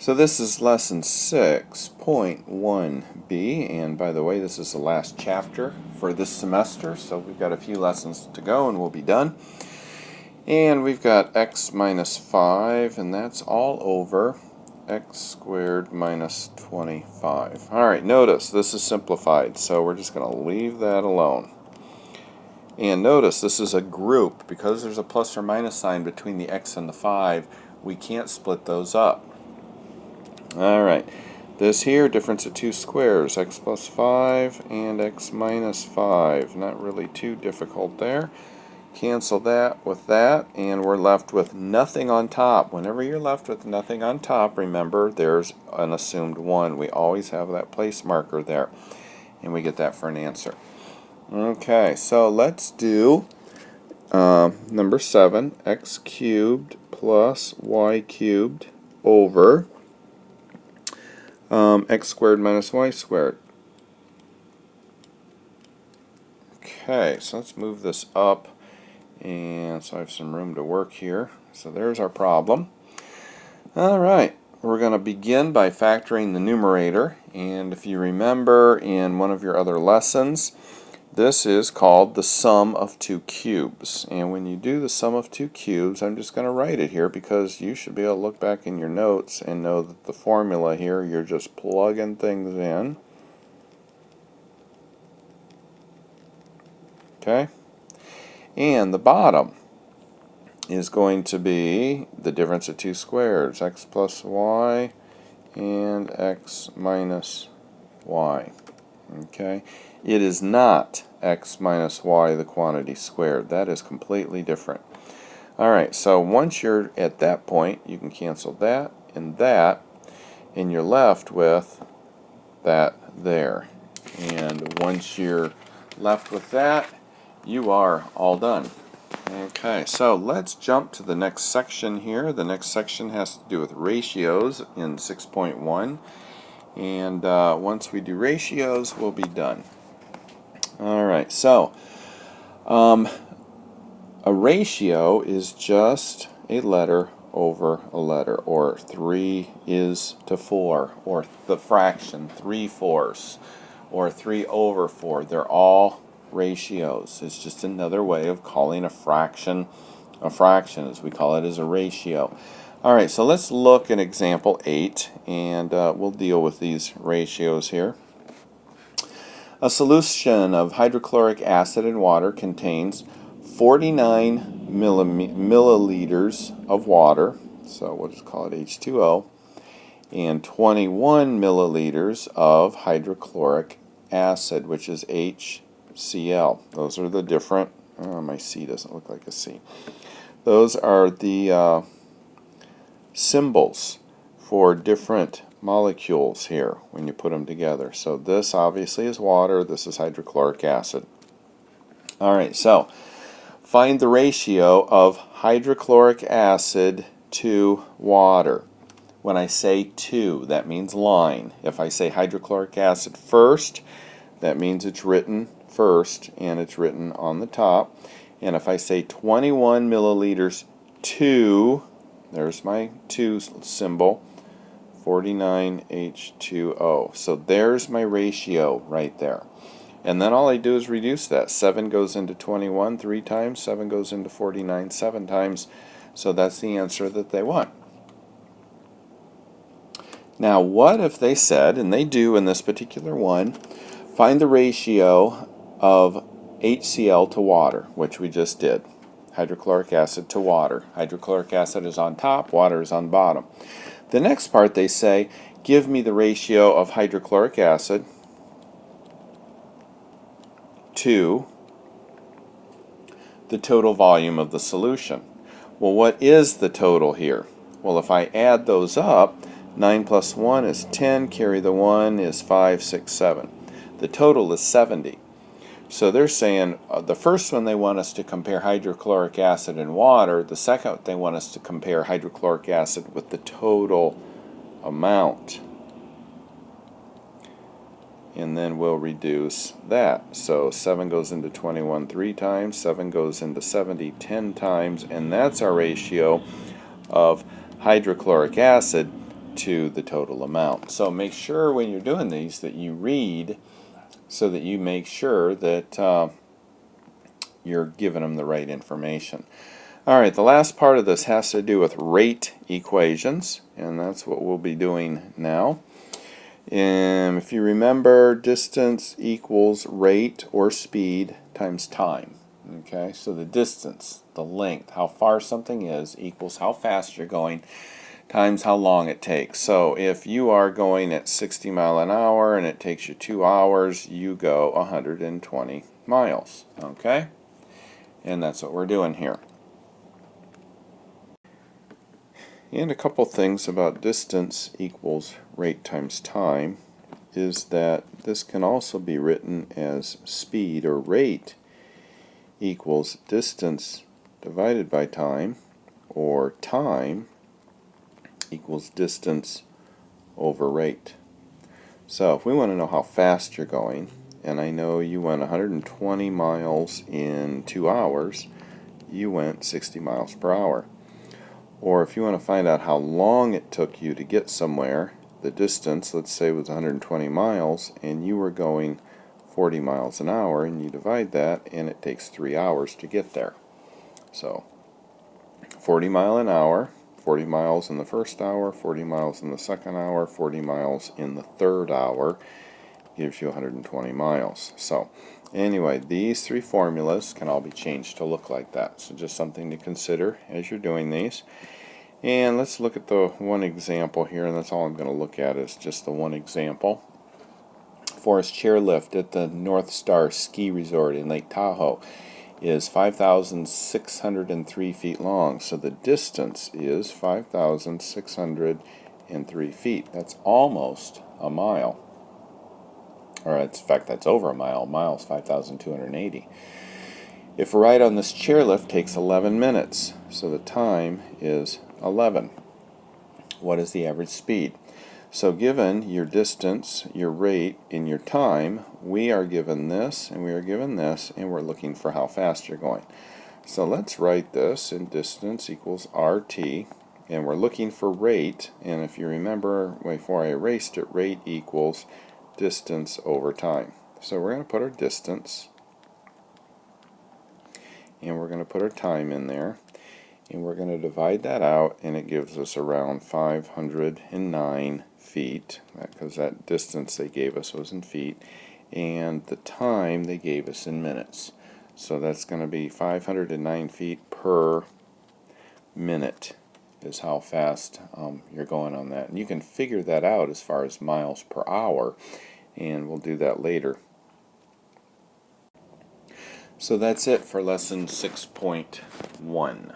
So this is lesson 6.1b, and by the way, this is the last chapter for this semester, so we've got a few lessons to go and we'll be done. And we've got x minus 5, and that's all over x squared minus 25. Alright, notice this is simplified, so we're just going to leave that alone. And notice this is a group. Because there's a plus or minus sign between the x and the 5, we can't split those up. Alright, this here, difference of two squares, x plus 5 and x minus 5. Not really too difficult there. Cancel that with that, and we're left with nothing on top. Whenever you're left with nothing on top, remember there's an assumed 1. We always have that place marker there, and we get that for an answer. Okay, so let's do number 7, x cubed plus y cubed over x squared minus y squared. Okay, so let's move this up, and so I have some room to work here. So there's our problem. Alright, we're going to begin by factoring the numerator, and if you remember in one of your other lessons, this is called the sum of two cubes. And when you do the sum of two cubes, I'm just going to write it here because you should be able to look back in your notes and know that the formula here, you're just plugging things in. Okay? And the bottom is going to be the difference of two squares, x plus y and x minus y. Okay? It is not x minus y, the quantity squared. That is completely different. Alright, so once you're at that point, you can cancel that, and you're left with that there. And once you're left with that, you are all done. Okay, so let's jump to the next section here. The next section has to do with ratios in 6.1. And once we do ratios, we'll be done. Alright, so a ratio is just a letter over a letter, or 3 is to 4, or the fraction 3/4, or 3 over 4. They're all ratios. It's just another way of calling a fraction, as we call it, as a ratio. Alright, so let's look at example 8, and we'll deal with these ratios here. A solution of hydrochloric acid and water contains 49 milliliters of water, so we'll just call it H2O, and 21 milliliters of hydrochloric acid, which is HCl. Those are the different, my C doesn't look like a C. Those are the symbols for different molecules here when you put them together. So this obviously is water, this is hydrochloric acid. Alright, so find the ratio of hydrochloric acid to water. When I say to, that means line. If I say hydrochloric acid first, that means it's written first and it's written on the top. And if I say 21 milliliters to, there's my 2 symbol, 49H2O. So there's my ratio right there. And then all I do is reduce that. 7 goes into 21 3 times, 7 goes into 49 7 times. So that's the answer that they want. Now what if they said, and they do in this particular one, find the ratio of HCl to water, which we just did. Hydrochloric acid to water. Hydrochloric acid is on top, water is on bottom. The next part they say, give me the ratio of hydrochloric acid to the total volume of the solution. Well, what is the total here? Well, if I add those up, 9 plus 1 is 10, carry the 1 is 5, 6, 7. The total is 70. So they're saying the first one they want us to compare hydrochloric acid and water. The second they want us to compare hydrochloric acid with the total amount. And then we'll reduce that. So 7 goes into 21 3 times, 7 goes into 70 10 times, and that's our ratio of hydrochloric acid to the total amount. So make sure when you're doing these that you read so that you make sure that you're giving them the right information. Alright, the last part of this has to do with rate equations, and that's what we'll be doing now. And if you remember, distance equals rate or speed times time. Okay, so the distance, the length, how far something is, equals how fast you're going times how long it takes. So if you are going at 60 miles an hour and it takes you 2 hours, you go 120 miles. Okay? And that's what we're doing here. And a couple things about distance equals rate times time is that this can also be written as speed or rate equals distance divided by time, or time equals distance over rate. So if we want to know how fast you're going, and I know you went 120 miles in 2 hours, you went 60 miles per hour. Or if you want to find out how long it took you to get somewhere, the distance, let's say, was 120 miles, and you were going 40 miles an hour, and you divide that, and it takes 3 hours to get there. So 40 mile an hour, 40 miles in the first hour, 40 miles in the second hour, 40 miles in the third hour gives you 120 miles. So anyway, these three formulas can all be changed to look like that. So just something to consider as you're doing these. And let's look at the one example here, and that's all I'm going to look at is just the one example. Forest chairlift at the North Star Ski Resort in Lake Tahoe is 5,603 feet long. So the distance is 5,603 feet. That's almost a mile. Or in fact, that's over a mile. A mile is 5,280. If a ride on this chairlift takes 11 minutes, so the time is 11. What is the average speed? So given your distance, your rate, and your time, we are given this, and we are given this, and we're looking for how fast you're going. So let's write this in distance equals RT, and we're looking for rate, and if you remember before I erased it, rate equals distance over time. So we're going to put our distance, and we're going to put our time in there, and we're going to divide that out, and it gives us around 509 feet, because that distance they gave us was in feet, and the time they gave us in minutes. So that's going to be 509 feet per minute is how fast you're going on that. And you can figure that out as far as miles per hour, and we'll do that later. So that's it for lesson 6.1.